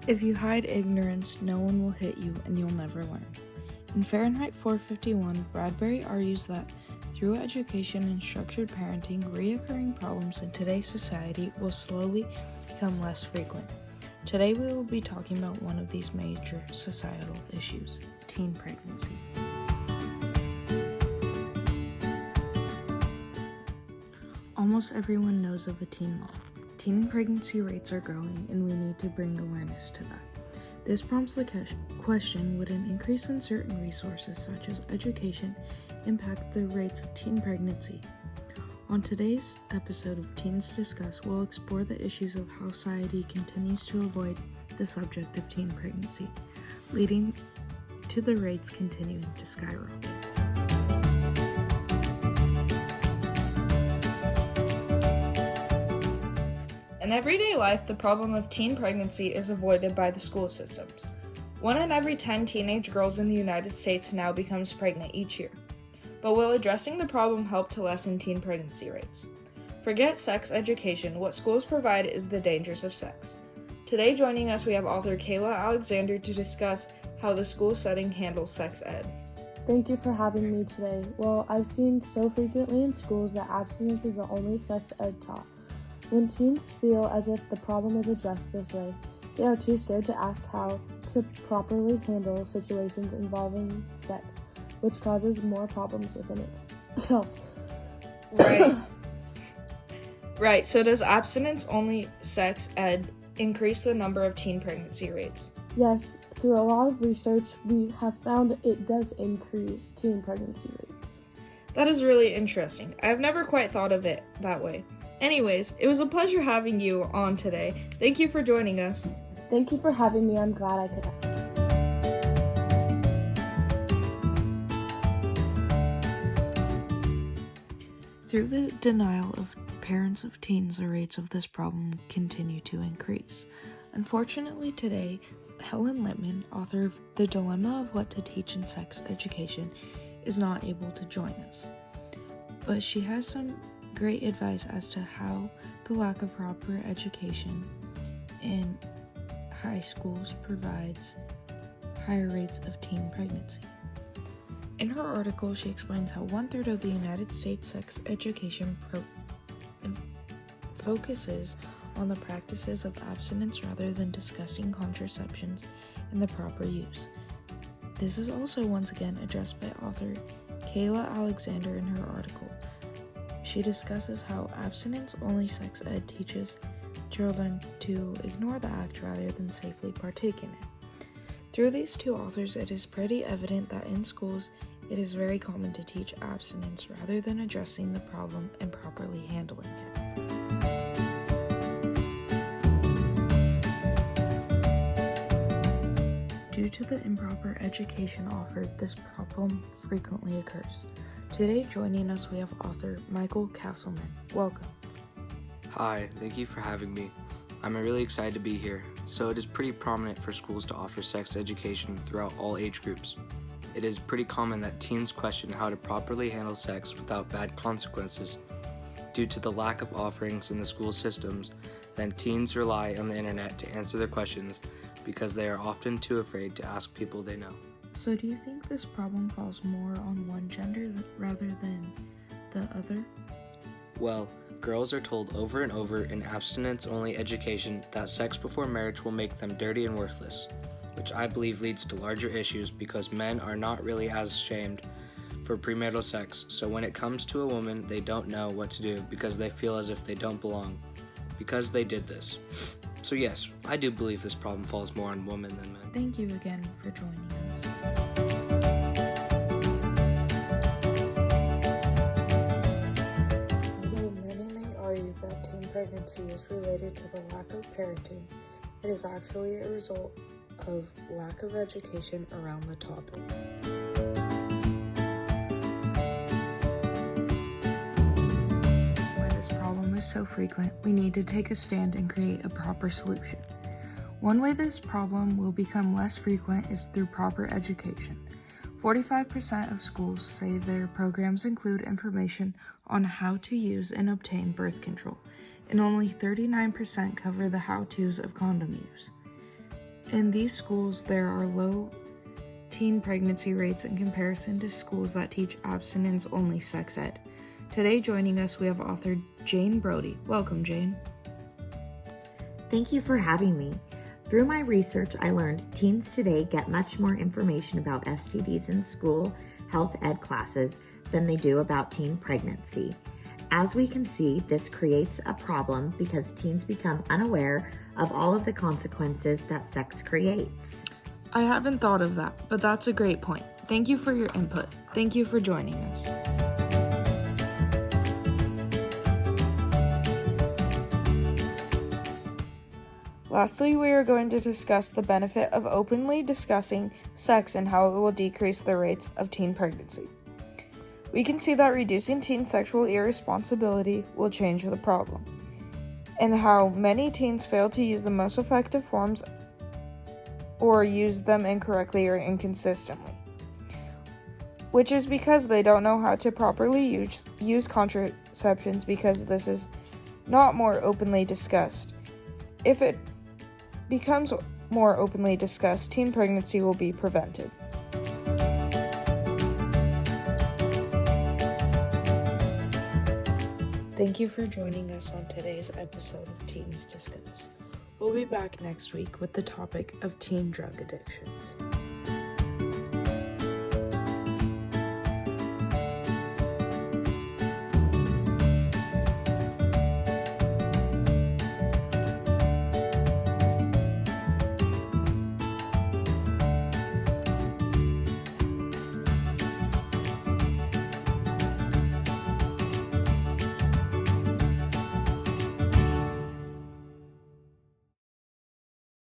If you hide ignorance, no one will hit you and you'll never learn. In Fahrenheit 451, Bradbury argues that through education and structured parenting, reoccurring problems in today's society will slowly become less frequent. Today we will be talking about one of these major societal issues, teen pregnancy. Almost everyone knows of a teen mom. Teen pregnancy rates are growing and we need to bring awareness to that. This prompts the question, would an increase in certain resources such as education impact the rates of teen pregnancy? On today's episode of Teens Discuss, we'll explore the issues of how society continues to avoid the subject of teen pregnancy, leading to the rates continuing to skyrocket. In everyday life, the problem of teen pregnancy is avoided by the school systems. 1 in every 10 teenage girls in the United States now becomes pregnant each year. But will addressing the problem help to lessen teen pregnancy rates? Forget sex education, what schools provide is the dangers of sex. Today joining us we have author Kayla Alexander to discuss how the school setting handles sex ed. Thank you for having me today. Well, I've seen so frequently in schools that abstinence is the only sex ed taught. When teens feel as if the problem is addressed this way, they are too scared to ask how to properly handle situations involving sex, which causes more problems within itself. Right, so does abstinence-only sex ed increase the number of teen pregnancy rates? Yes, through a lot of research, we have found it does increase teen pregnancy rates. That is really interesting. I've never quite thought of it that way. Anyways, it was a pleasure having you on today. Thank you for joining us. Thank you for having me. I'm glad I could help. Through the denial of parents of teens, the rates of this problem continue to increase. Unfortunately today, Helen Littman, author of The Dilemma of What to Teach in Sex Education, is not able to join us. But she has some great advice as to how the lack of proper education in high schools provides higher rates of teen pregnancy. In her article, she explains how 1/3 of the United States sex education focuses on the practices of abstinence rather than discussing contraceptions and the proper use. This is also once again addressed by author Kayla Alexander in her article. She discusses how abstinence-only sex ed teaches children to ignore the act rather than safely partake in it. Through these two authors, it is pretty evident that in schools, it is very common to teach abstinence rather than addressing the problem and properly handling it. Due to the improper education offered, this problem frequently occurs. Today joining us we have author Michael Castleman. Welcome. Hi, thank you for having me. I'm really excited to be here. So it is pretty prominent for schools to offer sex education throughout all age groups. It is pretty common that teens question how to properly handle sex without bad consequences. Due to the lack of offerings in the school systems, then teens rely on the internet to answer their questions because they are often too afraid to ask people they know. So do you think this problem falls more on one gender rather than the other? Well, girls are told over and over in abstinence-only education that sex before marriage will make them dirty and worthless, which I believe leads to larger issues because men are not really as shamed for premarital sex, so when it comes to a woman, they don't know what to do because they feel as if they don't belong because they did this. So yes, I do believe this problem falls more on women than men. Thank you again for joining us. Although many may argue that teen pregnancy is related to the lack of parenting, it is actually a result of lack of education around the topic. Why this problem is so frequent, we need to take a stand and create a proper solution. One way this problem will become less frequent is through proper education. 45% of schools say their programs include information on how to use and obtain birth control, and only 39% cover the how-tos of condom use. In these schools, there are low teen pregnancy rates in comparison to schools that teach abstinence-only sex ed. Today joining us, we have author Jane Brody. Welcome, Jane. Thank you for having me. Through my research, I learned teens today get much more information about STDs in school health ed classes than they do about teen pregnancy. As we can see, this creates a problem because teens become unaware of all of the consequences that sex creates. I haven't thought of that, but that's a great point. Thank you for your input. Thank you for joining us. Lastly, we are going to discuss the benefit of openly discussing sex and how it will decrease the rates of teen pregnancy. We can see that reducing teen sexual irresponsibility will change the problem, and how many teens fail to use the most effective forms or use them incorrectly or inconsistently, which is because they don't know how to properly use contraceptions because this is not more openly discussed. If it becomes more openly discussed, teen pregnancy will be prevented. Thank you for joining us on today's episode of Teens Discuss. We'll be back next week with the topic of teen drug addiction.